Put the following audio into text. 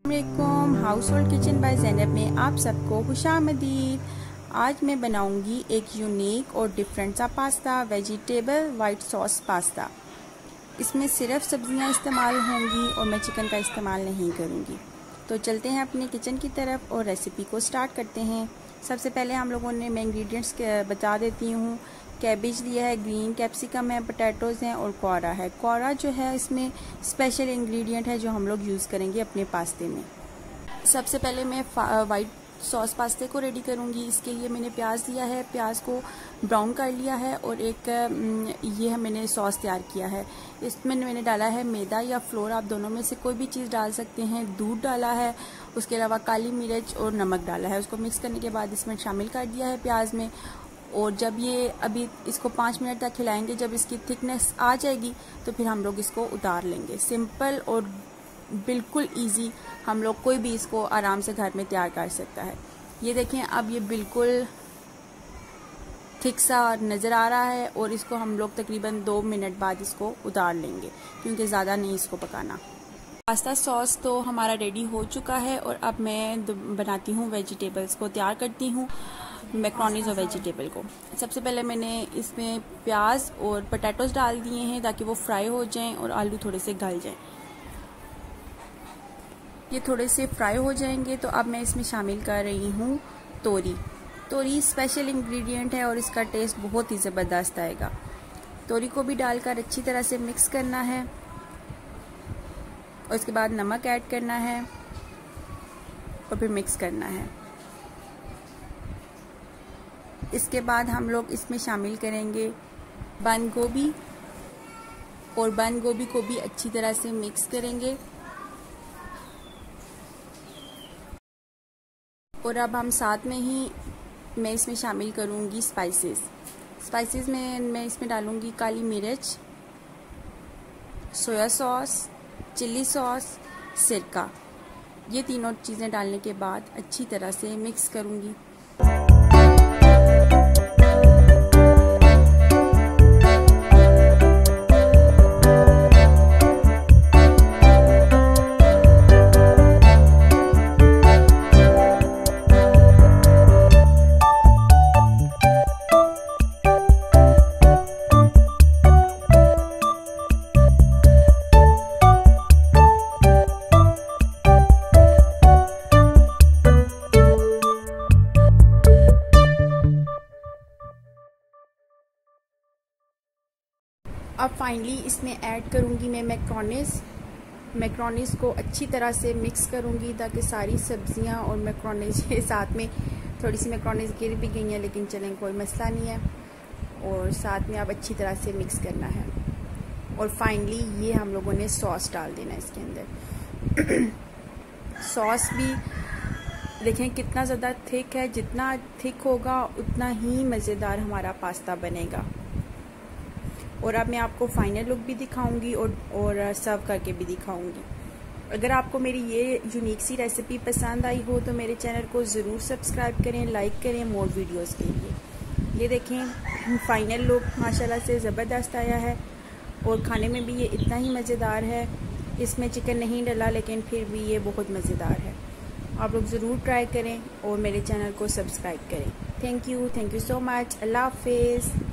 अस्सलामुअलैकुम, household kitchen by Zainab में आप सबको खुशामदीद। आज मैं बनाऊंगी एक यूनिक और डिफरेंट सा pasta, vegetable white sauce pasta. इसमें सिर्फ सब्जियां इस्तेमाल होंगी और मैं चिकन का इस्तेमाल नहीं करूंगी। तो चलते हैं अपने किचन की तरफ और रेसिपी को स्टार्ट करते हैं। सबसे पहले हम लोगों ने मैं इंग्रेडिएंट्स बता देती हूँ। कैबेज लिया है, ग्रीन कैप्सिकम है, पोटैटोज़ हैं और कोरा है। कोरा जो है इसमें स्पेशल इंग्रेडिएंट है जो हम लोग यूज़ करेंगे अपने पास्ते में। सबसे पहले मैं वाइट सॉस पास्ते को रेडी करूंगी। इसके लिए मैंने प्याज लिया है, प्याज को ब्राउन कर लिया है और एक ये मैंने सॉस तैयार किया है। इसमें मैंने डाला है मैदा या फ्लोर, आप दोनों में से कोई भी चीज़ डाल सकते हैं। दूध डाला है, उसके अलावा काली मिर्च और नमक डाला है। उसको मिक्स करने के बाद इसमें शामिल कर दिया है प्याज में। और जब ये अभी इसको 5 मिनट तक खिलाएंगे, जब इसकी थिकनेस आ जाएगी तो फिर हम लोग इसको उतार लेंगे। सिंपल और बिल्कुल इजी, हम लोग कोई भी इसको आराम से घर में तैयार कर सकता है। ये देखें, अब ये बिल्कुल थिक सा नज़र आ रहा है और इसको हम लोग तकरीबन 2 मिनट बाद इसको उतार लेंगे क्योंकि ज़्यादा नहीं इसको पकाना। पास्ता सॉस तो हमारा रेडी हो चुका है और अब मैं बनाती हूँ वेजिटेबल्स को, तैयार करती हूँ मैक्रोनीज और वेजिटेबल को। सबसे पहले मैंने इसमें प्याज और पोटैटोज डाल दिए हैं ताकि वो फ्राई हो जाएं और आलू थोड़े से गल जाएं। ये थोड़े से फ्राई हो जाएंगे तो अब मैं इसमें शामिल कर रही हूँ तोरी। तोरी स्पेशल इंग्रेडिएंट है और इसका टेस्ट बहुत ही ज़बरदस्त आएगा। तोरी को भी डालकर अच्छी तरह से मिक्स करना है और इसके बाद नमक ऐड करना है और फिर मिक्स करना है। इसके बाद हम लोग इसमें शामिल करेंगे बंद गोभी और बंद गोभी को भी अच्छी तरह से मिक्स करेंगे। और अब हम साथ में ही मैं इसमें शामिल करूंगी स्पाइसेस में मैं इसमें डालूंगी काली मिर्च, सोया सॉस, चिल्ली सॉस, सिरका। ये तीनों चीज़ें डालने के बाद अच्छी तरह से मिक्स करूंगी। अब फाइनली इसमें ऐड करूंगी मैं मैक्रोनीज को अच्छी तरह से मिक्स करूंगी ताकि सारी सब्जियां और मैक्रोनीज के साथ में, थोड़ी सी मैक्रोनीज गिर भी गई हैं लेकिन चलें कोई मसला नहीं है। और साथ में अब अच्छी तरह से मिक्स करना है और फाइनली ये हम लोगों ने सॉस डाल देना है इसके अंदर। सॉस भी देखें कितना ज़्यादा थिक है, जितना थिक होगा उतना ही मज़ेदार हमारा पास्ता बनेगा। और अब मैं आपको फाइनल लुक भी दिखाऊंगी और सर्व करके भी दिखाऊंगी। अगर आपको मेरी ये यूनिक सी रेसिपी पसंद आई हो तो मेरे चैनल को ज़रूर सब्सक्राइब करें, लाइक करें मोर वीडियोस के लिए। ये देखें फाइनल लुक माशाल्लाह से ज़बरदस्त आया है और खाने में भी ये इतना ही मज़ेदार है। इसमें चिकन नहीं डला लेकिन फिर भी ये बहुत मज़ेदार है। आप लोग ज़रूर ट्राई करें और मेरे चैनल को सब्सक्राइब करें। Thank you so much. अल्लाह हाफिज़।